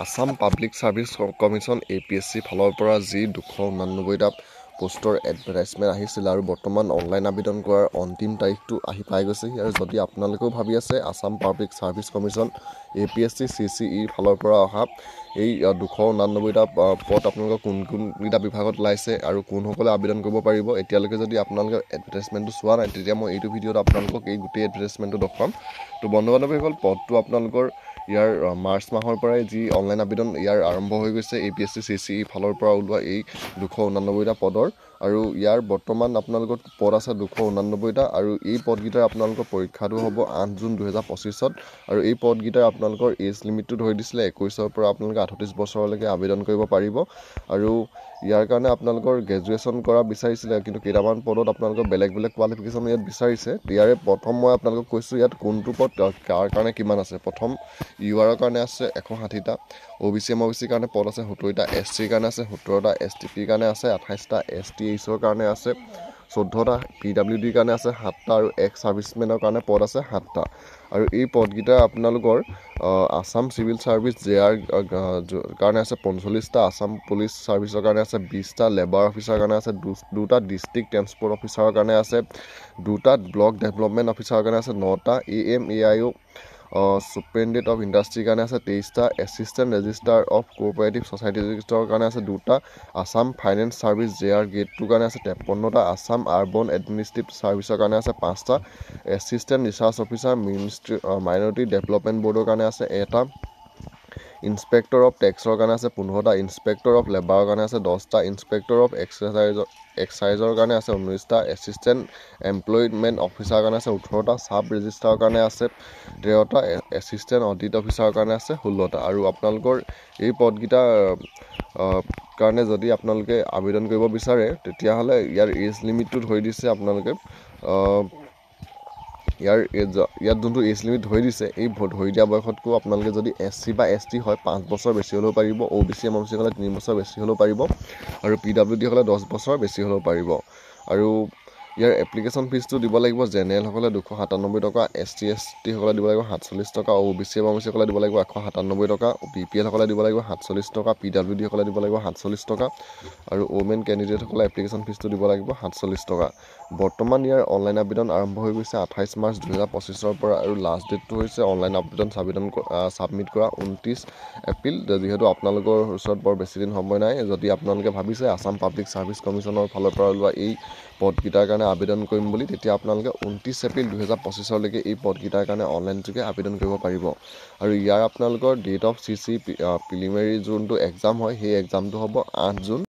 Assam public service commission APSC ফালৰ পৰা যি 289টা পোষ্টৰ এডভাৰটাইজমেণ্ট আহিছিল আৰু বৰ্তমান অনলাইন আবেদন কৰাৰ অন্তিম তাৰিখটো আহি পাই গৈছে। আৰু যদি আপোনালোকেও ভাবি আছে Assam public service commission APSC CCE ফালৰ পৰা অহা এই 289টা পদ আপোনালোকৰ কোনকেইটা বিভাগত ওলাইছে আৰু কোনসকলে আবেদন কৰিব পাৰিব, এতিয়ালৈকে যদি আপোনালোকে এডভাৰটাইজমেণ্টটো চোৱা নাই তেতিয়া মই এইটো ভিডিঅ'ত আপোনালোকক এই গোটেই এডভাৰটাইজমেণ্টটো দেখুৱাম। তো বন্ধু বান্ধৱীসকল, পদটো আপোনালোকৰ ইয়াৰ মাৰ্চ মাহৰ পৰাই যি অনলাইন আবেদন ইয়াৰ আৰম্ভ হৈ গৈছে APSC CCE ফালৰ পৰা ওলোৱা এই 289টা পদৰ। আৰু ইয়াৰ বৰ্তমান আপোনালোকৰ পদ আছে 289টা আৰু এই পদকেইটাৰ আপোনালোকৰ পৰীক্ষাটো হ'ব 8 জুন 2025 আৰু এই পদকেইটাৰ আপোনালোকৰ এজ লিমিটটো ধৰি দিছিলে 21ৰ পৰা আপোনালোকে 38 বছৰলৈকে আবেদন কৰিব পাৰিব। আৰু ইয়াৰ কাৰণে আপোনালোকৰ গ্ৰেজুৱেশ্যন কৰা বিচাৰিছিলে, কিন্তু কেইটামান পদত আপোনালোকৰ বেলেগ কোৱালিফিকেশ্যন ইয়াত বিচাৰিছে। ইয়াৰে প্ৰথম মই আপোনালোকক কৈছোঁ ইয়াত কোনটো পদ কাৰ কাৰণে কিমান আছে। প্ৰথম URৰ কাৰণে আছে 160টা, OBC MOBCৰ কাৰণে পদ আছে 70টা, SCৰ কাৰণে আছে 17টা, STPৰ কাৰণে আছে 28টা, STHৰ কাৰণে আছে 14টা, PWDৰ কাৰণে আছে 7টা আৰু এক্স ছাৰ্ভিচমেনৰ কাৰণে পদ আছে 7টা। আৰু এই পদকেইটা আপোনালোকৰ আসাম চিভিল ছাৰ্ভিচ JR কাৰণে আছে 45টা, আসাম পুলিচ ছাৰ্ভিচৰ কাৰণে আছে 20টা, লেবাৰ অফিচাৰৰ কাৰণে আছে 2টা, ডিষ্ট্ৰিক্ট ট্ৰেন্সপৰ্ট অফিচাৰৰ কাৰণে আছে 2টা, ব্লক ডেভেলপমেণ্ট অফিচাৰৰ কাৰণে আছে 9টা, AMAIO চুপাৰিনটেণ্ডেণ্ট অফ ইণ্ডাষ্ট্ৰীৰ কাৰণে আছে 23টা, এছিষ্টেণ্ট ৰেজিষ্ট্ৰাৰ অফ কোঅপাৰেটিভ ছ'চাইটিজৰ কাৰণে আছে 2টা, Assam finance service JR grade 2 কাৰণে আছে 53টা, আসাম আৰ্বন এডমিনিষ্ট্ৰেটিভ ছাৰ্ভিচৰ কাৰণে আছে 5টা, assistant research officer ministry minority development বৰ্ডৰ কাৰণে আছে 1টা, ইনস্পেক্টৰ অফ টেক্সৰ কাৰণে আছে 15টা, ইনস্পেক্টৰ অফ লেবাৰৰ কাৰণে আছে 10টা, ইনস্পেক্টৰ অফ এক্সাইজৰ কাৰণে আছে 19টা, এছিষ্টেণ্ট এমপ্লয়মেণ্ট অফিচাৰৰ কাৰণে আছে 18টা, ছাব ৰেজিষ্ট্ৰাৰৰ কাৰণে আছে 13টা, এছিষ্টেণ্ট অডিট অফিচাৰৰ কাৰণে আছে 16টা। আৰু আপোনালোকৰ এই পদকেইটা কাৰণে যদি আপোনালোকে আবেদন কৰিব বিচাৰে তেতিয়াহ'লে ইয়াৰ এজ লিমিটটো ধৰি দিছে আপোনালোকে ইয়াত যোনটো এজ লিমিট ধৰি দিছে এই ধৰি দিয়া বয়সতকৈ আপোনালোকে যদি SC বা ST হয় 5 বছৰ বেছি হ'লেও পাৰিব, OBC MOBC হ'লে 3 বছৰ বেছি হ'লেও পাৰিব আৰু PWD হ'লে 10 বছৰ বেছি হ'লেও পাৰিব। আৰু ইয়াৰ এপ্লিকেশ্যন ফিজটো দিব লাগিব জেনেৰেলসকলে 297 টকা, ST ST সকলে দিব লাগিব 47 টকা, OBC MOBC সকলে দিব লাগিব 197 টকা, BPL সকলে দিব লাগিব 47 টকা, PWD সকলে দিব লাগিব 47 টকা আৰু ওমেন কেণ্ডিডেটসকলে এপ্লিকেশ্যন ফিজটো দিব লাগিব 47 টকা। বৰ্তমান ইয়াৰ অনলাইন আবেদন আৰম্ভ হৈ গৈছে 28 মাৰ্চ 2025ৰ পৰা আৰু লাষ্ট ডেটটো হৈছে অনলাইন আবেদন ছাবমিট কৰা 29 এপ্ৰিল। যিহেতু আপোনালোকৰ ওচৰত বৰ বেছি দিন সময় নাই, যদি আপোনালোকে ভাবিছে আসাম পাব্লিক ছাৰ্ভিচ কমিশ্যনৰ ফালৰ পৰা ওলোৱা এই পদকেইটাৰ কাৰণে আবেদন কৰিম বুলি, তেতিয়া আপোনালোকে 29 এপ্ৰিল 2025লৈকে এই পদকেইটাৰ কাৰণে অনলাইন যোগে আবেদন কৰিব পাৰিব। আৰু ইয়াৰ আপোনালোকৰ ডেট অফ CC প্ৰিলিমিনাৰী যোনটো এক্সাম হয় সেই এক্সামটো হ'ব 8 জুন